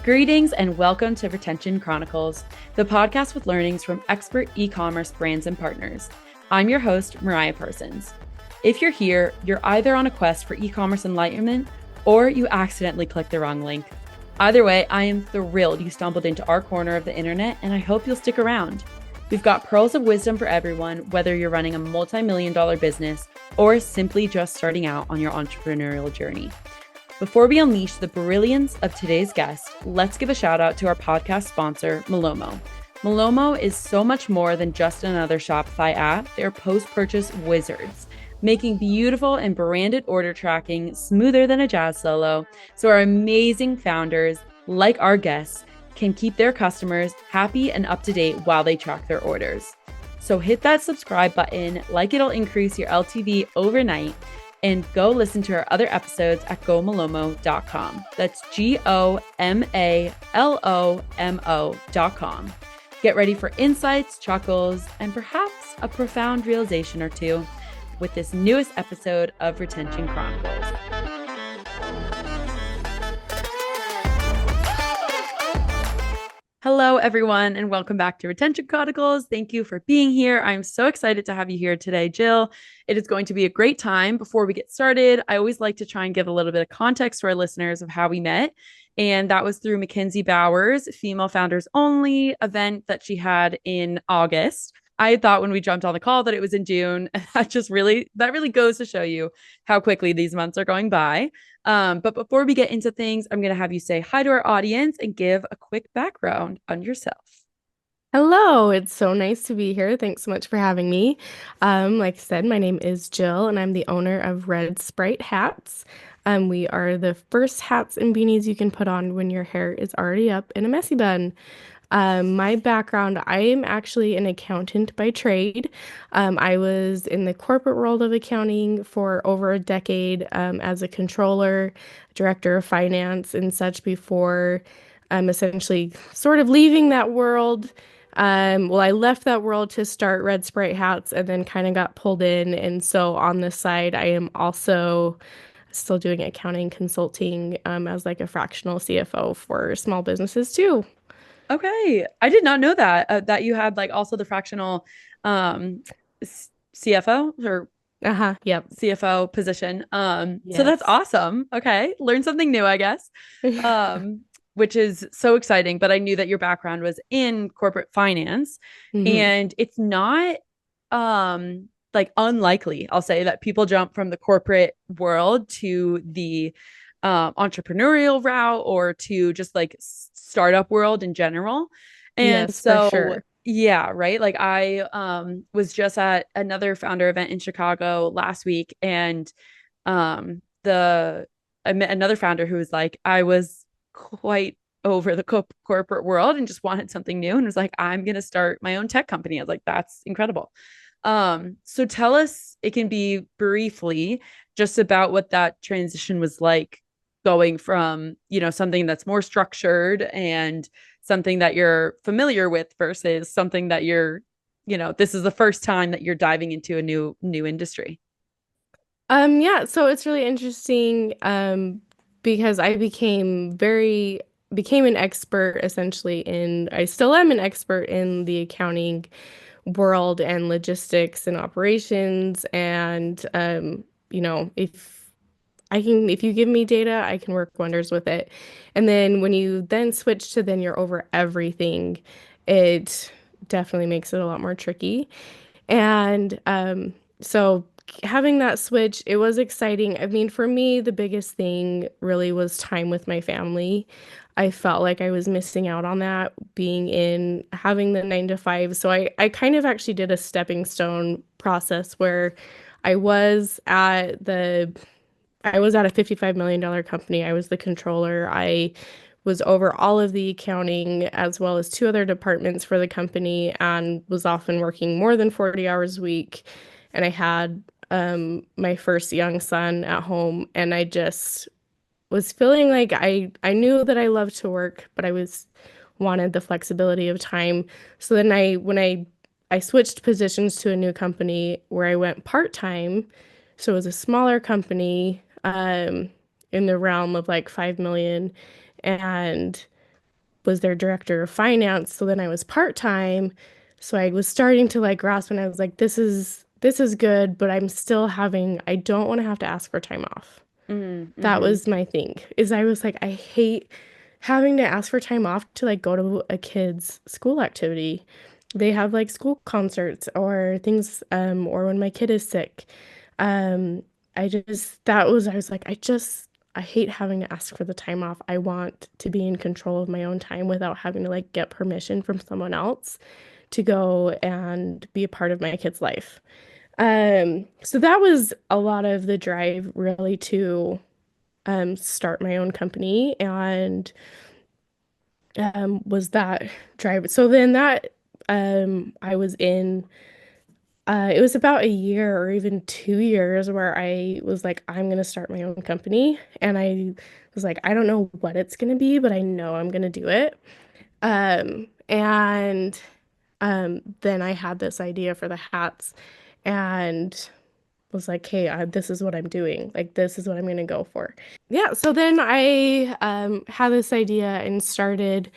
Greetings and welcome to Retention Chronicles, the podcast with learnings from expert e-commerce brands and partners. I'm your host, Mariah Parsons. If you're here, you're either on a quest for e-commerce enlightenment or you accidentally clicked the wrong link. Either way, I am thrilled you stumbled into our corner of the internet and I hope you'll stick around. We've got pearls of wisdom for everyone, whether you're running a multi-million-dollar business or simply just starting out on your entrepreneurial journey. Before we unleash the brilliance of today's guest, let's give a shout out to our podcast sponsor, Malomo. Malomo is so much more than just another Shopify app. They're post-purchase wizards, making beautiful and branded order tracking smoother than a jazz solo, so our amazing founders, like our guests, can keep their customers happy and up to date while they track their orders. So hit that subscribe button, like it'll increase your LTV overnight, and go listen to our other episodes at gomalomo.com. That's GOMALOMO.com. Get ready for insights, chuckles, and perhaps a profound realization or two with this newest episode of Retention Chronicles. Hello, everyone, and welcome back to Retention Chronicles. Thank you for being here. I'm so excited to have you here today, Jill. It is going to be a great time. Before we get started, I always like to try and give a little bit of context to our listeners of how we met. And that was through Mackenzie Bauer's Female Founders Only event that she had in August. I thought when we jumped on the call that it was in June. That really goes to show you how quickly these months are going by. But before we get into things, I'm going to have you say hi to our audience and give a quick background on yourself. Hello, it's so nice to be here. Thanks so much for having me. Like I said, my name is Jill, and I'm the owner of Red Sprite Hats. We are the first hats and beanies you can put on when your hair is already up in a messy bun. My background, I am actually an accountant by trade. I was in the corporate world of accounting for over a decade as a controller, director of finance, and such before essentially sort of leaving that world. I left that world to start Red Sprite Hats and then kind of got pulled in. And so on the side, I am also still doing accounting consulting as like a fractional CFO for small businesses too. Okay. I did not know that you had like also the fractional CFO or Yep. CFO position. So that's Yes. awesome. Okay. Learn something new, I guess. Which is so exciting, but I knew that your background was in corporate finance hmm and it's not like unlikely, I'll say, that people jump from the corporate world to the entrepreneurial route or to just like startup world in general. And Yes, for so sure. yeah, right. Like I was just at another founder event in Chicago last week and the I met another founder who was like, I was quite over the corporate world and just wanted something new and was like, I'm gonna start my own tech company. I was like, that's incredible. So tell us, it can be briefly, just about what that transition was like going from, something that's more structured and something that you're familiar with versus something that this is the first time that you're diving into a new industry. Yeah, so it's really interesting because became an expert essentially I still am an expert in the accounting world and logistics and operations and if you give me data, I can work wonders with it. And then when you then switch to then you're over everything, it definitely makes it a lot more tricky. And so having that switch, it was exciting. I mean, for me, the biggest thing really was time with my family. I felt like I was missing out on that being in having the 9 to 5. So I kind of actually did a stepping stone process where I was at the I was at a $55 million company. I was the controller. I was over all of the accounting as well as two other departments for the company and was often working more than 40 hours a week. And I had my first young son at home, and I just was feeling like I knew that I loved to work, but I was wanted the flexibility of time. So then I switched positions to a new company where I went part-time. So it was a smaller company in the realm of like 5 million. And was their director of finance. So then I was part-time. So I was starting to like grasp, and I was like, this is good, but I don't want to have to ask for time off. Mm-hmm. That Mm-hmm. was my thing, is I was like, I hate having to ask for time off to like go to a kid's school activity. They have like school concerts or things, or when my kid is sick. Um, I was like, I hate having to ask for the time off. I want to be in control of my own time without having to like get permission from someone else to go and be a part of my kid's life. So that was a lot of the drive really to start my own company, and was that drive. So then that I was in it was about a year or even 2 years where I was like, I'm gonna start my own company. And I was like, I don't know what it's gonna be, but I know I'm gonna do it. And then I had this idea for the hats and was like, hey, this is what I'm doing. Like, this is what I'm gonna go for. Yeah, so then I had this idea and started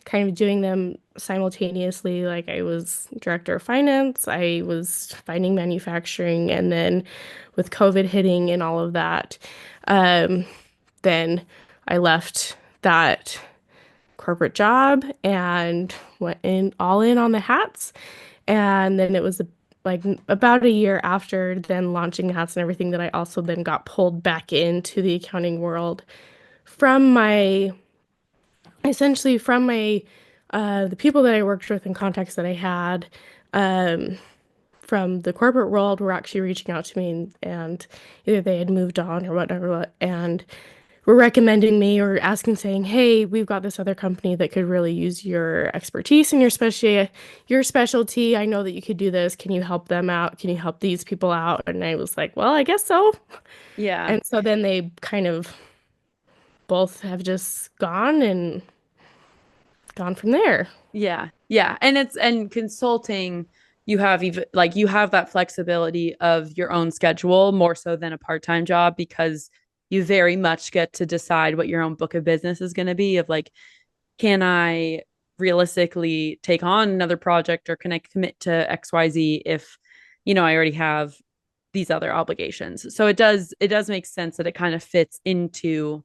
kind of doing them simultaneously. Like, I was director of finance, I was finding manufacturing, and then with COVID hitting and all of that, um, then I left that corporate job and went in all in on the hats. And then it was like about a year after then launching hats and everything that I also then got pulled back into the accounting world from my essentially from my the people that I worked with and contacts that I had from the corporate world were actually reaching out to me, and either they had moved on or whatever, and were recommending me or asking, saying, "Hey, we've got this other company that could really use your expertise and your specialty. I know that you could do this. Can you help them out? Can you help these people out?" And I was like, "Well, I guess so." Yeah. And so then they kind of both have just gone from there. Yeah. Yeah. And consulting, you have even like you have that flexibility of your own schedule more so than a part-time job because you very much get to decide what your own book of business is going to be of like, can I realistically take on another project or can I commit to XYZ if, I already have these other obligations. So it does make sense that it kind of fits into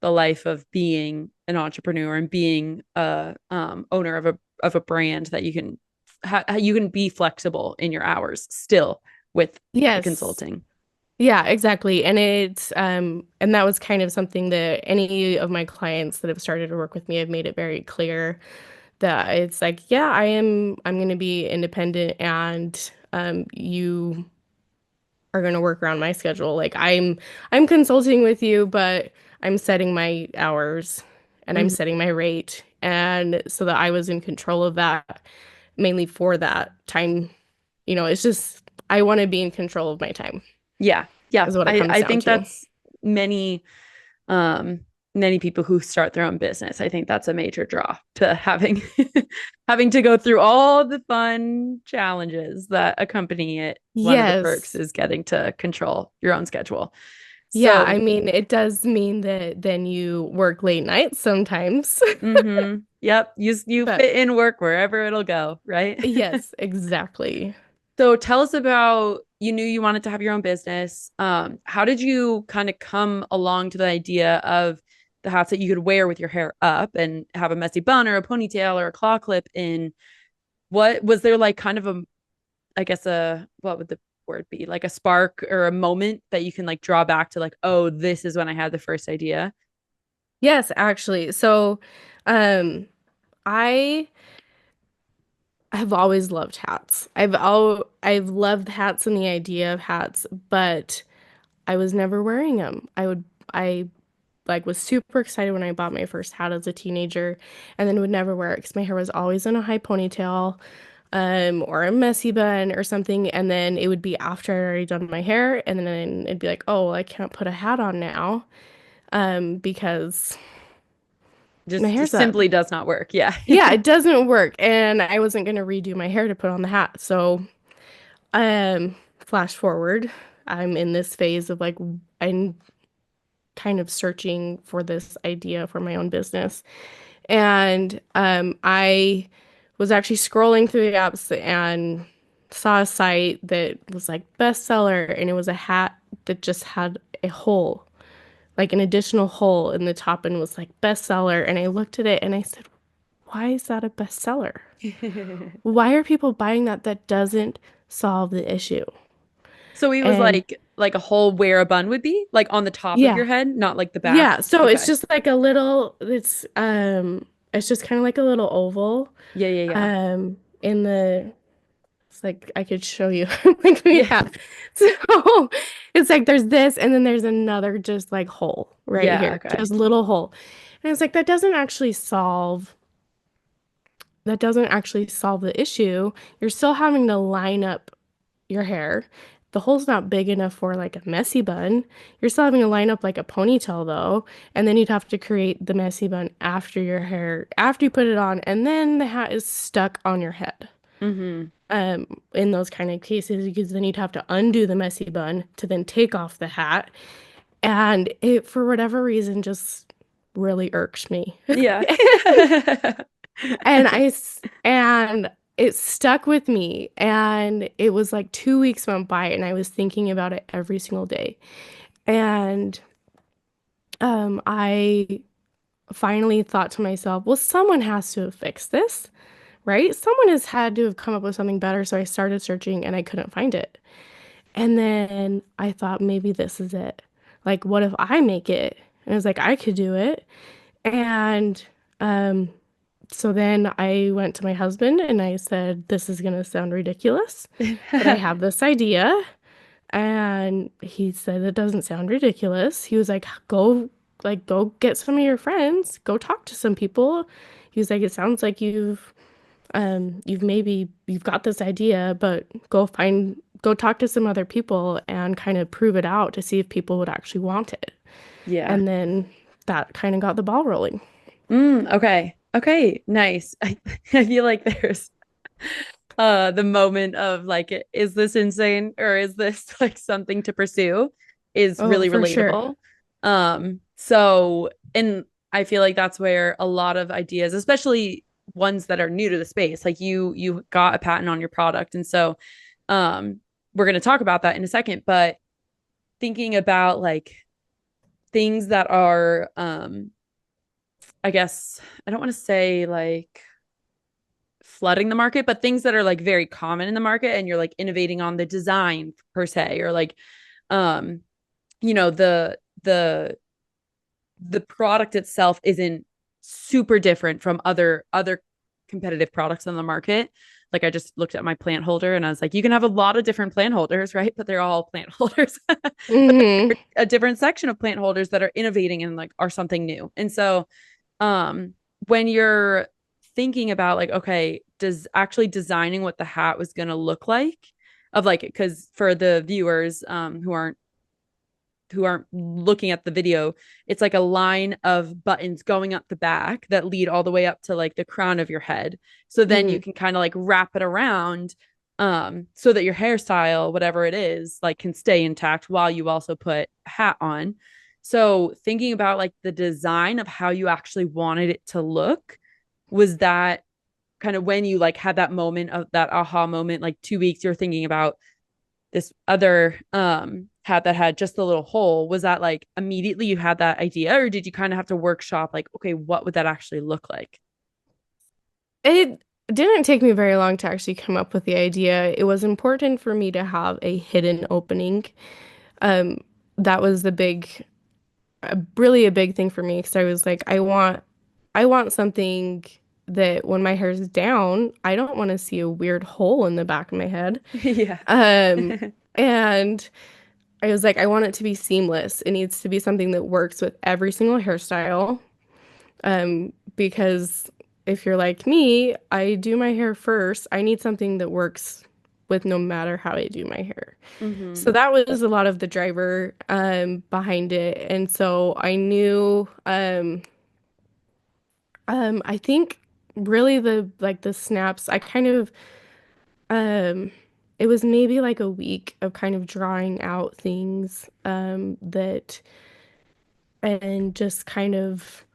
the life of being an entrepreneur and being a owner of a brand that you can be flexible in your hours still with the Yes. consulting. Yeah, exactly. And that was kind of something that any of my clients that have started to work with me have made it very clear that it's like, yeah, I'm going to be independent, and you are going to work around my schedule. Like, I'm consulting with you, but I'm setting my hours and I'm Mm-hmm. setting my rate, and so that I was in control of that mainly for that time. It's just I want to be in control of my time Yeah, yeah. is what it I comes I down think to. that's many um many people who start their own business. I think that's a major draw to having having to go through all the fun challenges that accompany it. One of the perks Yes. is getting to control your own schedule. Yeah, I So, mean, it does mean that then you work late nights sometimes. yep, you But fit in work wherever it'll go, right? yes, exactly. So tell us about you knew you wanted to have your own business. How did you kind of come along to the idea of the hats that you could wear with your hair up and have a messy bun or a ponytail or a claw clip in? What was there like kind of I guess what would the word be? Like a spark or a moment that you can like draw back to like, oh, this is when I had the first idea. Yes, actually. So, um, I have always loved hats. I've loved hats and the idea of hats, but I was never wearing them. I like was super excited when I bought my first hat as a teenager, and then would never wear it because my hair was always in a high ponytail, or a messy bun or something. And then it would be after I'd already done my hair, and then it'd be like, oh, well, I can't put a hat on now, because my Just hair's up. simply does not work. Yeah. Yeah, it doesn't work, and I wasn't gonna redo my hair to put on the hat. So, flash forward, I'm in this phase of like I'm kind of searching for this idea for my own business. And I was actually scrolling through the apps and saw a site that was like bestseller, and it was a hat that just had a hole, like an additional hole in the top, and was like bestseller. And I looked at it and I said, why is that a bestseller? Why are people buying that? That doesn't solve the issue. So it was And like a hole where a bun would be, like on the top of yeah, your head, not like the back. yeah. So it's Okay. just like a little, it's just kind of like a little oval, Yeah, yeah, yeah. in the, it's like I could show you like we Yeah. have. So it's like there's this and then there's another just like hole right Yeah, here, okay. just little hole. And it's like that doesn't actually solve the issue. You're still having to line up your hair. The hole's not big enough for like a messy bun. You're still having to line up like a ponytail though, and then you'd have to create the messy bun after your hair, after you put it on, and then the hat is stuck on your head. Mm-hmm. In those kind of cases, because then you'd have to undo the messy bun to then take off the hat. And it, for whatever reason, just really irks me. Yeah. And it stuck with me. And it was like 2 weeks went by, and I was thinking about it every single day. And I finally thought to myself, well, someone has to have fixed this, right? Someone has had to have come up with something better. So I started searching and I couldn't find it. And then I thought maybe this is it. Like, what if I make it? And I was like, I could do it. And um, so then I went to my husband and I said, this is going to sound ridiculous, but I have this idea. And he said, it doesn't sound ridiculous. He was go get some of your friends, go talk to some people. He was like, it sounds like you've got this idea, but go talk to some other people and kind of prove it out to see if people would actually want it. Yeah. And then that kind of got the ball rolling. Okay. Okay, nice. I feel like there's the moment of like, is this insane or is this like something to pursue is Oh, really for sure. relatable. So and I feel like that's where a lot of ideas, especially ones that are new to the space, like you got a patent on your product. And so we're going to talk about that in a second, but thinking about like things that are I guess I don't want to say like flooding the market, but things that are like very common in the market and you're like innovating on the design per se, or like um, you know, the product itself isn't super different from other competitive products on the market. Like I just looked at my plant holder and I was like, you can have a lot of different plant holders, right? But they're all plant holders. But Hmm. a different section of plant holders that are innovating and like are something new. And so um when you're thinking about like, okay, does actually designing what the hat was going to look like, of like, because for the viewers who aren't looking at the video, it's like a line of buttons going up the back that lead all the way up to like the crown of your head. So then you Hmm. can kind of like wrap it around so that your hairstyle, whatever it is, like can stay intact while you also put a hat on. So thinking about like the design of how you actually wanted it to look, was that kind of when you like had that moment of that aha moment, like 2 weeks you're thinking about this other hat that had just a little hole, was that like immediately you had that idea, or did you kind of have to workshop like, okay, what would that actually look like? It didn't take me very long to actually come up with the idea. It was important for me to have a hidden opening. Um, that was really a big thing for me because I was like, I want something that when my hair's down, I don't want to see a weird hole in the back of my head. Yeah. Um, and I was like, I want it to be seamless. It needs to be something that works with every single hairstyle. Because if you're like me, I do my hair first. I need something that works with no matter how I do my hair. Mm-hmm. So that was a lot of the driver behind it. And so I knew I think really the snaps, I kind of it was maybe like a week of kind of drawing out things that and just kind of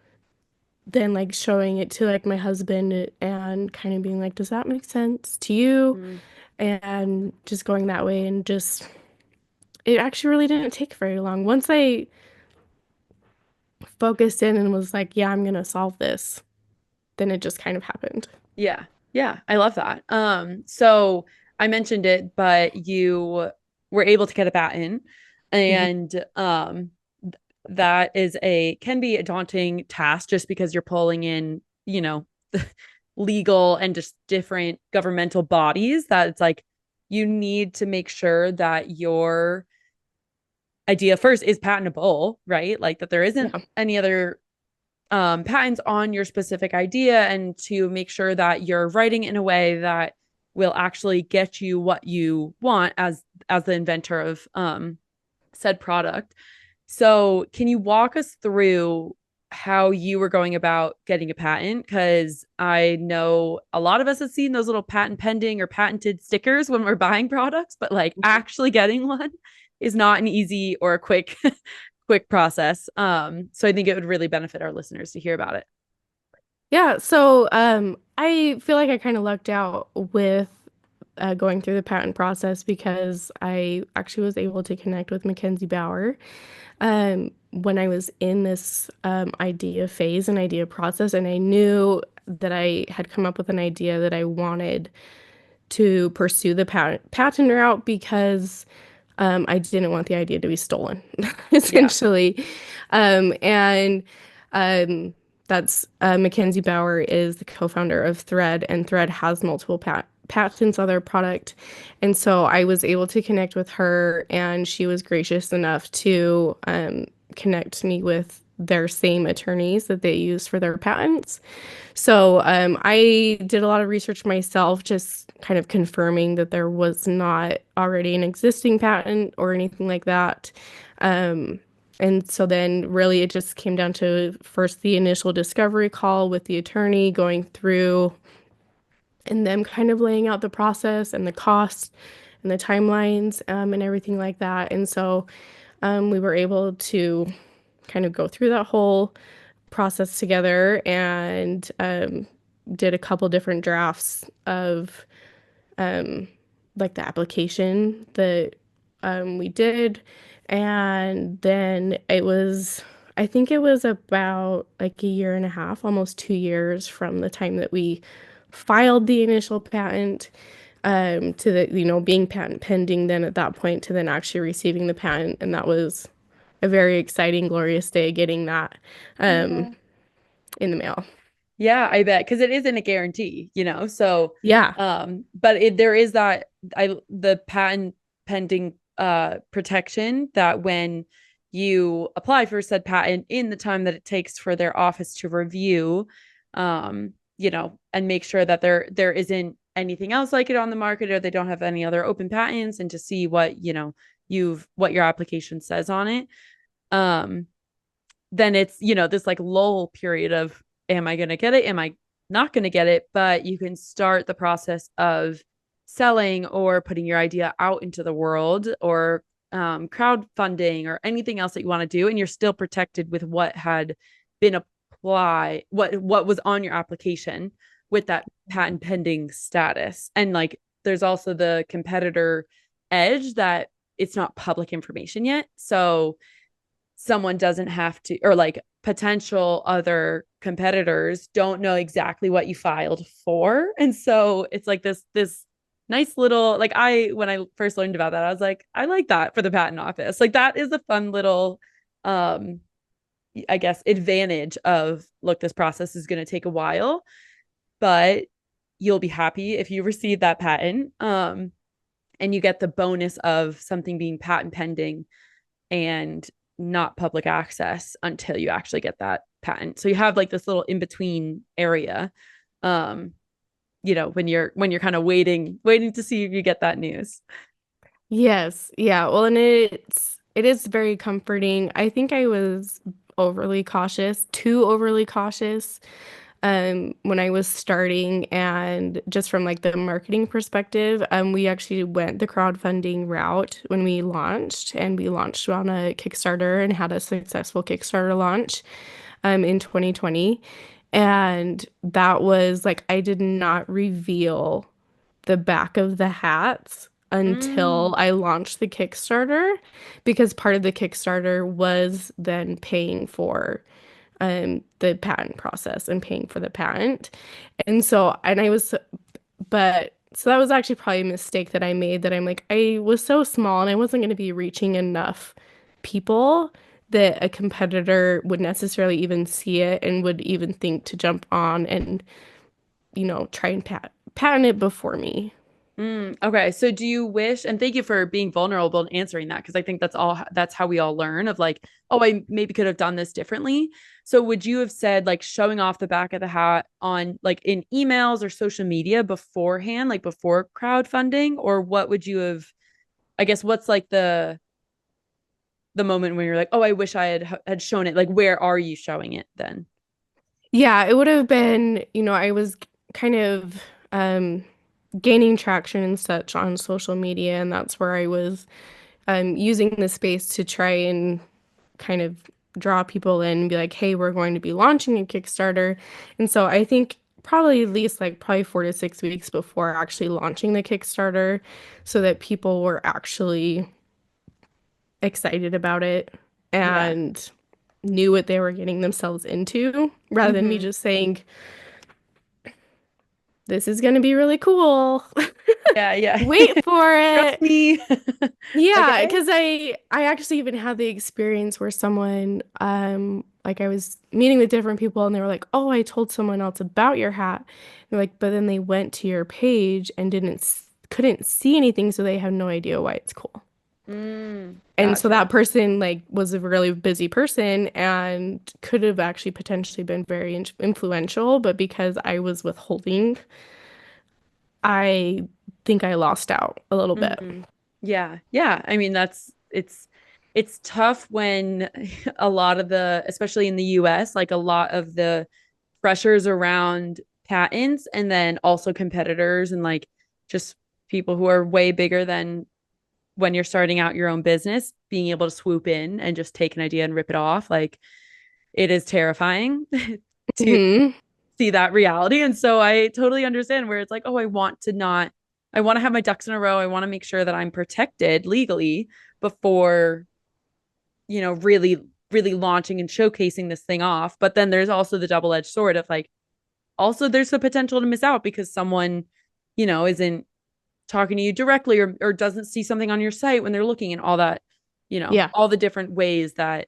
then like showing it to like my husband and kind of being like, does that make sense to you? Mm. And just going that way and just it actually really didn't take very long. Once I focused in and was like, yeah, I'm gonna solve this, then it just kind of happened. Yeah. Yeah. I love that. So I mentioned it, but you were able to get a patent Mhm. and that is a can be a daunting task just because you're pulling in, legal and just different governmental bodies that it's like you need to make sure that your idea first is patentable, right? Like that there isn't Yeah. any other patents on your specific idea and to make sure that you're writing in a way that will actually get you what you want as the inventor of said product. So, can you walk us through how you were going about getting a patent? Because I know a lot of us have seen those little patent pending or patented stickers when we're buying products, but like actually getting one is not an easy or a quick quick process. So I think it would really benefit our listeners to hear about it. Yeah, so I feel like I kind of lucked out with going through the patent process because I actually was able to connect with Mackenzie Bauer when I was in this idea phase and idea process, and I knew that I had come up with an idea that I wanted to pursue the patent route because I didn't want the idea to be stolen, Yeah. essentially. And that's Mackenzie Bauer is the co-founder of Thread, and Thread has multiple patents on their product. And so I was able to connect with her, and she was gracious enough to connect me with their same attorneys that they use for their patents. So I did a lot of research myself, just kind of confirming that there was not already an existing patent or anything like that. Um, and so then really it just came down to first the initial discovery call with the attorney, going through and them kind of laying out the process and the costs and the timelines and everything like that. And so we were able to kind of go through that whole process together and did a couple different drafts of like the application that we did. And then I think it was about like a year and a half, almost 2 years from the time that we filed the initial patent to the, being patent pending then at that point to then actually receiving the patent. And that was a very exciting, glorious day getting that um, Yeah. in the mail. Yeah, I bet because it isn't a guarantee, So, Yeah. but there is that the patent pending protection that when you apply for said patent in the time that it takes for their office to review, and make sure that there isn't anything else like it on the market or they don't have any other open patents and to see what, what your application says on it. Um, then it's, this like lull period of am I going to get it? Am I not going to get it? But you can start the process of selling or putting your idea out into the world or crowdfunding or anything else that you want to do. And you're still protected with what had been applied, what was on your application with that patent pending status. And like there's also the competitor edge that it's not public information yet. So someone doesn't have to, or like potential other competitors don't know exactly what you filed for. And so it's like this nice little like when I first learned about that, I was like, I like that for the patent office. Like that is a fun little um I guess advantage of look, this process is going to take a while, but you'll be happy if you receive that patent. And you get the bonus of something being patent pending and not public access until you actually get that patent. So you have like this little in between area, um, when you're kind of waiting to see if you get that news. Yes. Yeah. Well, and it is very comforting. I think I was overly cautious, too overly cautious, when I was starting, and just from like the marketing perspective, we actually went the crowdfunding route when we launched, and we launched on a Kickstarter and had a successful Kickstarter launch, in 2020. And that was like, I did not reveal the back of the hats until Mm. I launched the Kickstarter because part of the Kickstarter was then paying for the patent process and paying for the patent. And so, and I was, but so that was actually probably a mistake that I made that I'm like, I was so small and I wasn't going to be reaching enough people that a competitor would necessarily even see it and would even think to jump on and, try and patent it before me. Okay. So do you wish, and thank you for being vulnerable and answering that, because I think that's how we all learn of like, oh, I maybe could have done this differently. So would you have said like showing off the back of the hat on like in emails or social media beforehand, like before crowdfunding, or what would you have, I guess what's like the moment when you're like, oh, I wish I had shown it. Like, where are you showing it then? Yeah, it would have been, I was kind of um, gaining traction and such on social media, and that's where I was using the space to try and kind of draw people in and be like, hey, we're going to be launching a Kickstarter. And so I think probably at least like probably 4 to 6 weeks before actually launching the Kickstarter so that people were actually excited about it Yeah. and knew what they were getting themselves into rather than me Hmm. just saying, this is going to be really cool. Yeah. Yeah. Wait for Trust it. me. Yeah, Okay. because I actually even had the experience where someone like I was meeting with different people and they were like, "Oh, I told someone else about your hat." They're like, "But then they went to your page and couldn't see anything, so they have no idea why it's cool." And so that Gotcha. person like was a really busy person and could have actually potentially been very influential, but because I was withholding, I think I lost out a little bit. Hmm. Yeah. Yeah. I mean, it's tough when a lot of the, especially in the US, like a lot of the pressures around patents and then also competitors and like just people who are way bigger than when you're starting out your own business, being able to swoop in and just take an idea and rip it off. Like it is terrifying to Hmm. see that reality. And so I totally understand where it's like, oh, I want to have my ducks in a row. I want to make sure that I'm protected legally before, really, really launching and showcasing this thing off. But then there's also the double edged sword of like, also there's the potential to miss out because someone, isn't talking to you directly or doesn't see something on your site when they're looking and all that, Yeah. all the different ways that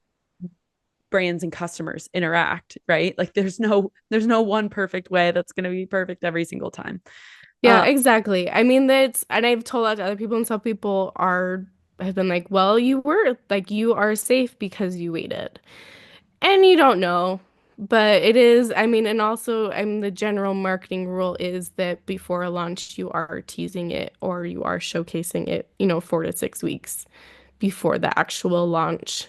brands and customers interact, right? Like there's no one perfect way that's going to be perfect every single time. Yeah, exactly. I mean, that's, and I've told that to other people, and some people have been like, well, you are safe because you waited. And you don't know. But it is, I mean, and also, the general marketing rule is that before a launch, you are teasing it or you are showcasing it, 4 to 6 weeks before the actual launch.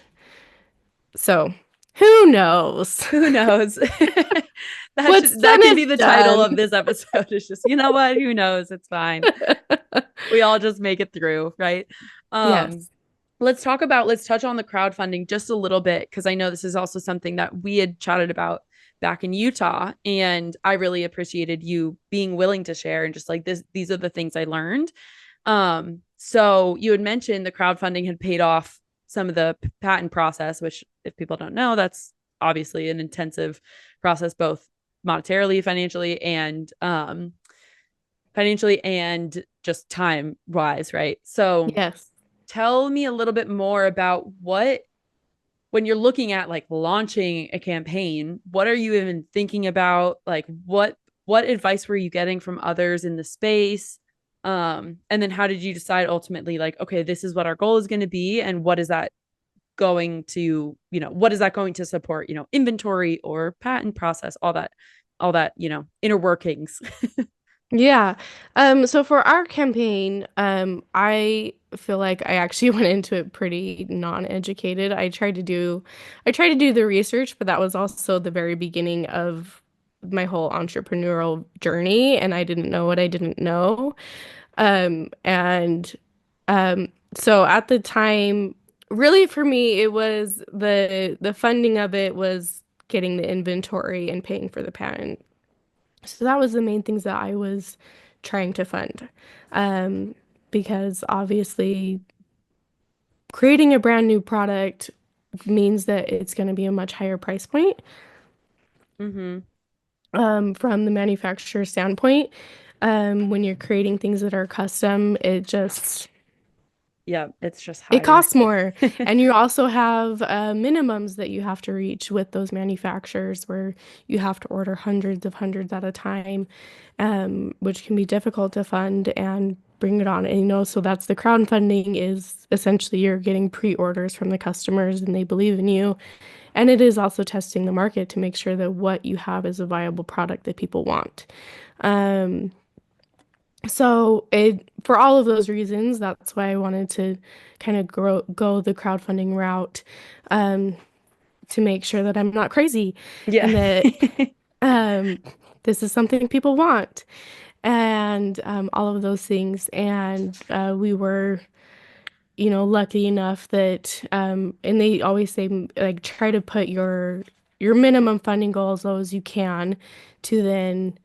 So who knows? Who knows? What's That done can is be the title done. of this episode. It's just, you know what? Who knows? It's fine. We all just make it through, right? Um, Yes. let's touch on the crowdfunding just a little bit because I know this is also something that we had chatted about back in Utah, and I really appreciated you being willing to share and just like these are the things I learned. So you had mentioned the crowdfunding had paid off some of the patent process, which if people don't know, that's obviously an intensive process, both monetarily, financially and just time wise, right? So Yes. tell me a little bit more about when you're looking at like launching a campaign, what are you even thinking about? Like what advice were you getting from others in the space? And then how did you decide ultimately like, okay, this is what our goal is going to be and what is that going to support, inventory or patent process, all that, inner workings. Yeah. So for our campaign, I feel like I actually went into it pretty non-educated. I tried to do the research, but that was also the very beginning of my whole entrepreneurial journey, and I didn't know what I didn't know. And so at the time, really for me, it was the funding of it was getting the inventory and paying for the patent. So that was the main things that I was trying to fund. Um, because obviously creating a brand new product means that it's going to be a much higher price point Mm-hmm. from the manufacturer standpoint. When you're creating things that are custom, Yeah, it's just it higher. costs more. And you also have minimums that you have to reach with those manufacturers where you have to order hundreds at a time, which can be difficult to fund and bring it on. And so that's the crowdfunding is essentially you're getting pre-orders from the customers and they believe in you. And it is also testing the market to make sure that what you have is a viable product that people want. Um, so for all of those reasons, that's why I wanted to kind of go the crowdfunding route, um, to make sure that I'm not crazy Yeah. and that um, this is something people want and all of those things. And we were, lucky enough that, and they always say like try to put your minimum funding goal as low as you can to then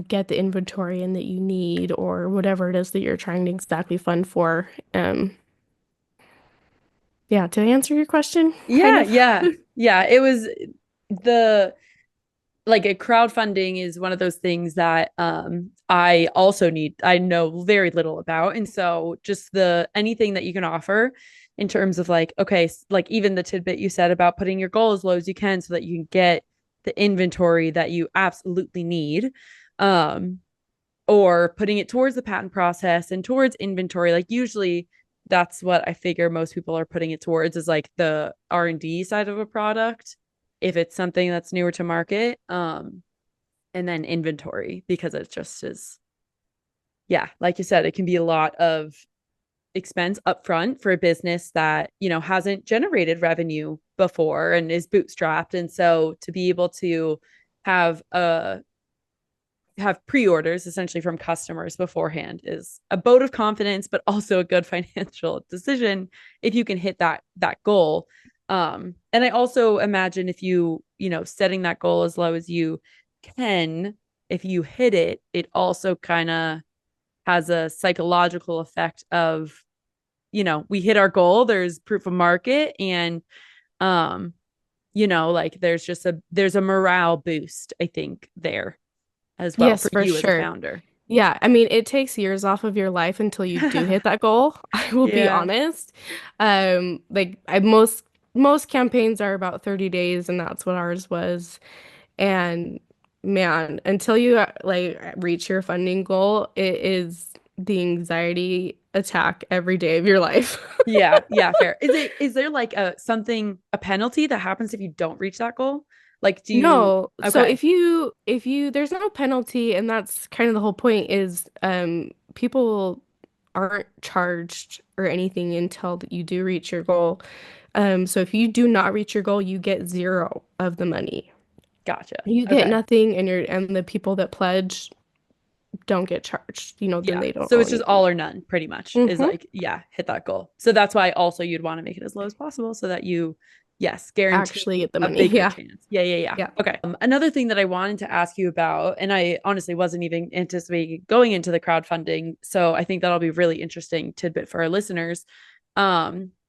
get the inventory in that you need or whatever it is that you're trying to exactly fund for. Yeah, to answer your question, kind Yeah, of. yeah. Yeah, it was the like a crowdfunding is one of those things that I know very little about. And so just the anything that you can offer in terms of like, okay, like even the tidbit you said about putting your goal as low as you can so that you can get the inventory that you absolutely need. Um, or putting it towards the patent process and towards inventory. Like usually that's what I figure most people are putting it towards is like the R&D side of a product if it's something that's newer to market. And then inventory because it just is, yeah, like you said, it can be a lot of expense upfront for a business that, hasn't generated revenue before and is bootstrapped. And so to be able to have a have pre-orders essentially from customers beforehand is a vote of confidence, but also a good financial decision if you can hit that goal. And I also imagine if setting that goal as low as you can, if you hit it, it also kind of has a psychological effect of, we hit our goal, there's proof of market, and like there's a morale boost, I think, there as well Yes, for for you as a sure. founder. Yeah, I mean, it takes years off of your life until you do hit that goal. I will be Yeah. honest. Most campaigns are about 30 days, and that's what ours was. And man, until you like reach your funding goal, it is the anxiety attack every day of your life. Yeah, yeah, fair. Is there like a penalty that happens if you don't reach that goal? Like do you No, so okay, if you there's no penalty, and that's kind of the whole point is people aren't charged or anything until you do reach your goal. So if you do not reach your goal, you get zero of the money. gotcha. You get Okay. nothing, and the people that pledge don't get charged. Then Yeah. they don't So owe it's just anything. all or none pretty much is Hmm. like, yeah, hit that goal. So that's why also you'd want to make it as low as possible so that you, yes, Actually guarantee get the a money. bigger Yeah. chance. Yeah, yeah, yeah. Yeah. Okay. Another thing that I wanted to ask you about, and I honestly wasn't even anticipating going into the crowdfunding. So I think that'll be really interesting tidbit for our listeners,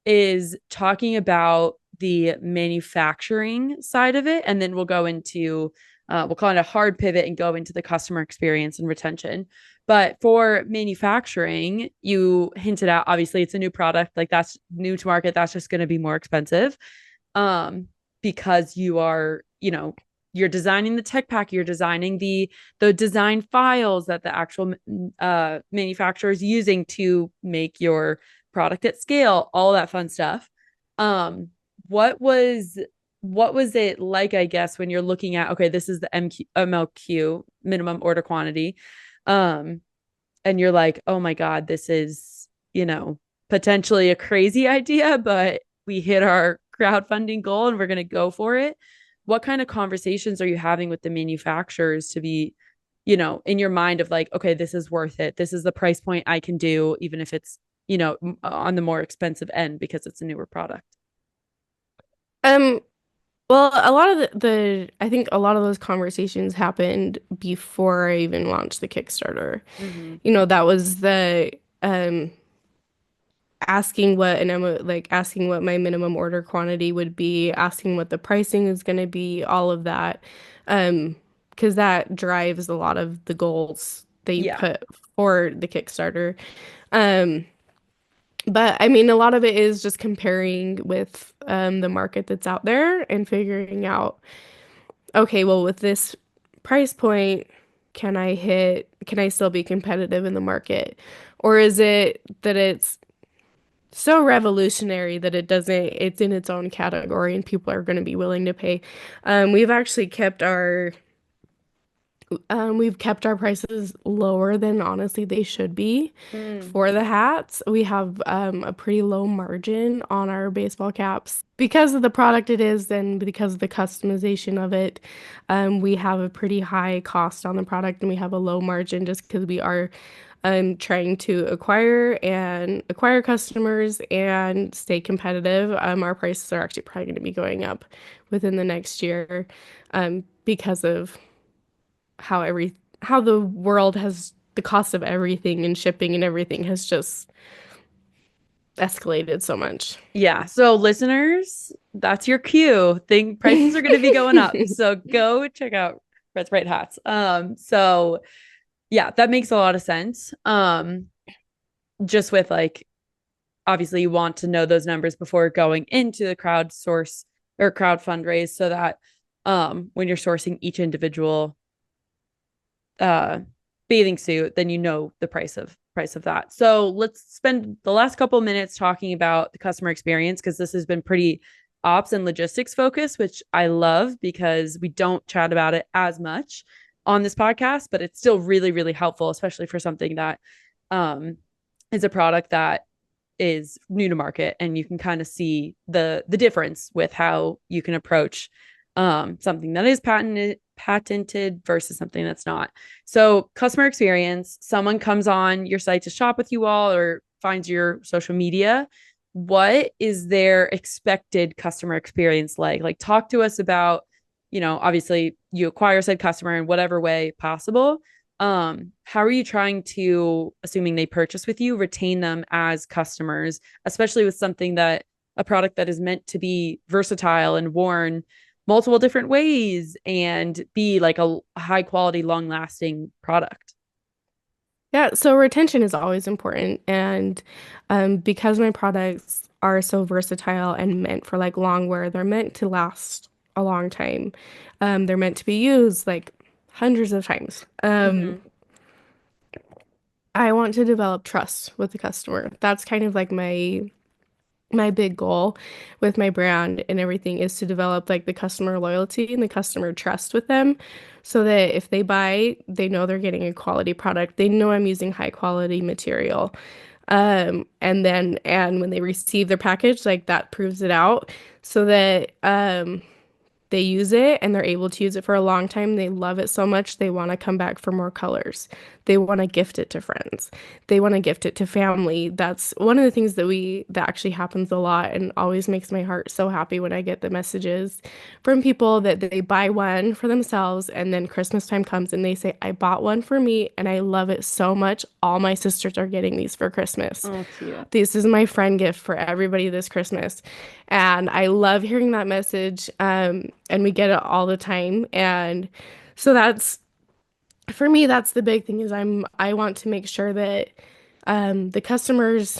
is talking about the manufacturing side of it. And then we'll go into, we'll call it a hard pivot and go into the customer experience and retention. But for manufacturing, you hinted at obviously it's a new product, like that's new to market, that's just going to be more expensive. Um, because you're designing the tech pack, you're designing the design files that the actual manufacturer is using to make your product at scale, all that fun stuff. Um, what was it like, I guess, when you're looking at, okay, this is the MLQ, minimum order quantity, um, and you're like, oh my God, this is, potentially a crazy idea, but we hit our crowdfunding goal and we're going to go for it. What kind of conversations are you having with the manufacturers to be, in your mind of like, okay, this is worth it. This is the price point I can do, even if it's, on the more expensive end because it's a newer product. Um, Well, a lot of I think a lot of those conversations happened before I even launched the Kickstarter. Hmm. That was the um asking asking what my minimum order quantity would be, asking what the pricing is going to be, all of that. Because that drives a lot of the goals that you Yeah. put for the Kickstarter. Um, but I mean, a lot of it is just comparing with the market that's out there and figuring out, okay, well, with this price point, can I still be competitive in the market? Or is it that it's so revolutionary that it's in its own category and people are going to be willing to pay. We've actually we've kept our prices lower than honestly they should be Mm. for the hats. We have a pretty low margin on our baseball caps because of the product it is and because of the customization of it. We have a pretty high cost on the product and we have a low margin just because we are trying to acquire customers and stay competitive. Our prices are actually probably going to be going up within the next year because of how the world has the cost of everything and shipping and everything has just escalated so much. Yeah. So listeners, that's your cue. Think prices are going to be going up. So go check out Red Sprite Hats. So yeah, that makes a lot of sense. Just with like obviously you want to know those numbers before going into the crowd source or crowd fundraise so that when you're sourcing each individual uh bathing suit, then you know the price of that. So let's spend the last couple minutes talking about the customer experience because this has been pretty ops and logistics focused, which I love because we don't chat about it as much on this podcast, but it's still really, really helpful, especially for something that um is a product that is new to market and you can kind of see the difference with how you can approach something that is patented versus something that's not. So customer experience, someone comes on your site to shop with you all or finds your social media. What is their expected customer experience like? Like talk to us about, obviously you acquire said customer in whatever way possible. How are you trying to, assuming they purchase with you, retain them as customers, especially with something that a product that is meant to be versatile and worn multiple different ways and be like a high quality, long lasting product? Yeah, so retention is always important. And because my products are so versatile and meant for like long wear, they're meant to last a long time. They're meant to be used like hundreds of times. Mm-hmm. I want to develop trust with the customer. That's kind of like my big goal with my brand and everything is to develop like the customer loyalty and the customer trust with them so that if they buy, they know they're getting a quality product. They know I'm using high quality material. And when they receive their package, like that proves it out so that they use it and they're able to use it for a long time. They love it so much they want to come back for more colors. They want to gift it to friends. They want to gift it to family. That's one of the things that actually happens a lot and always makes my heart so happy when I get the messages from people that they buy one for themselves and then Christmas time comes and they say, I bought one for me and I love it so much. All my sisters are getting these for Christmas. Oh, cute. This is my friend gift for everybody this Christmas. And I love hearing that message. And we get it all the time. And so that's, for me, that's the big thing is I want to make sure that the customers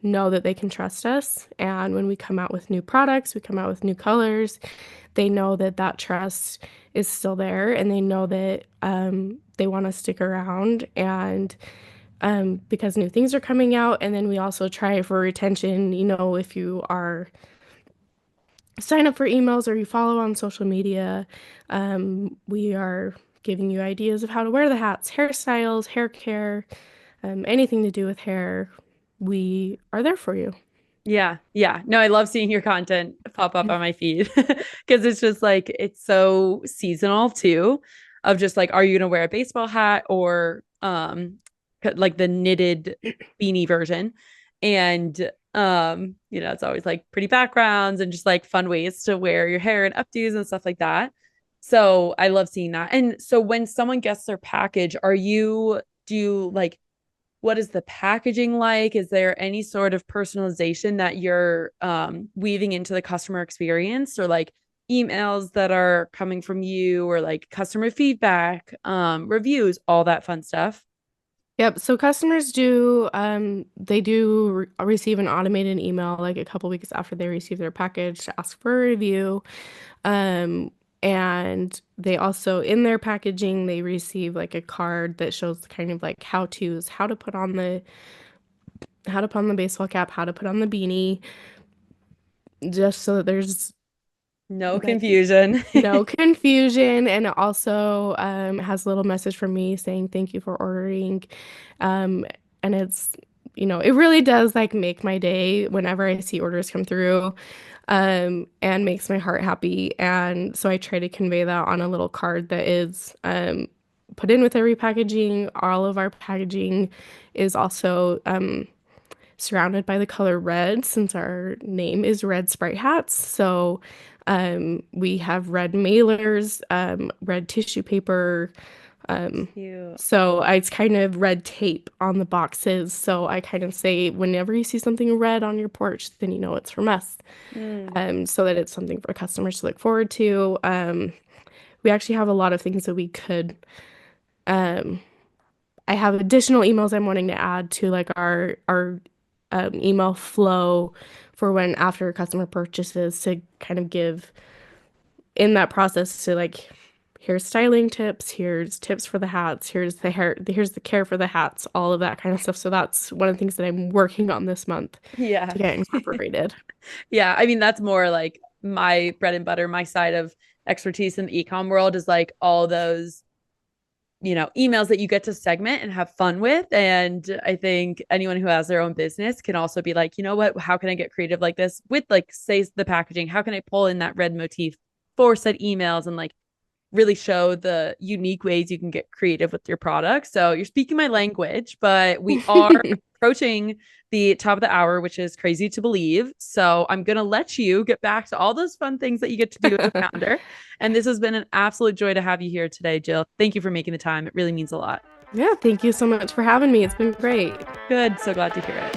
know that they can trust us. And when we come out with new products, we come out with new colors, they know that that trust is still there and they know that they want to stick around. And because new things are coming out. And then we also try for retention, if you are sign up for emails or you follow on social media, we are giving you ideas of how to wear the hats, hairstyles, hair care, anything to do with hair. We are there for you. Yeah. Yeah. No, I love seeing your content pop up on my feed because it's just like, it's so seasonal too, of just like, are you going to wear a baseball hat or like the knitted beanie version? And it's always like pretty backgrounds and just like fun ways to wear your hair and updos and stuff like that. So I love seeing that. And so when someone gets their package, do you like, what is the packaging like? Is there any sort of personalization that you're weaving into the customer experience, or like emails that are coming from you, or like customer feedback, reviews, all that fun stuff? Yep. So customers do they do receive an automated email like a couple weeks after they receive their package to ask for a review. Um, and they also in their packaging they receive like a card that shows kind of like how-tos, how to put on the baseball cap, how to put on the beanie, just so that there's No like confusion. no confusion. And it also has a little message from me saying thank you for ordering. Um, and it's, it really does like make my day whenever I see orders come through, and makes my heart happy. And so I try to convey that on a little card that is put in with every packaging. All of our packaging is also surrounded by the color red since our name is Red Sprite Hats. So we have red mailers, red tissue paper. Um, Cute. so it's kind of red tape on the boxes. So I kind of say, whenever you see something red on your porch, then you know it's from us, Mm. so that it's something for customers to look forward to. We actually have a lot of things that we could. Um, I have additional emails I'm wanting to add to like our email flow for when after a customer purchases to kind of give in that process to like, here's styling tips, here's tips for the hats, here's the hair, here's the care for the hats, all of that kind of stuff. So that's one of the things that I'm working on this month Yeah. to get incorporated. Yeah, I mean that's more like my bread and butter, my side of expertise in the ecom world is like all those, emails that you get to segment and have fun with. And I think anyone who has their own business can also be like, you know what, how can I get creative like this with like say the packaging? How can I pull in that red motif for said emails and like really show the unique ways you can get creative with your product. So you're speaking my language, but we are approaching the top of the hour, which is crazy to believe. So I'm going to let you get back to all those fun things that you get to do as a founder. And this has been an absolute joy to have you here today, Jill. Thank you for making the time. It really means a lot. Yeah, thank you so much for having me. It's been great. Good. So glad to hear it.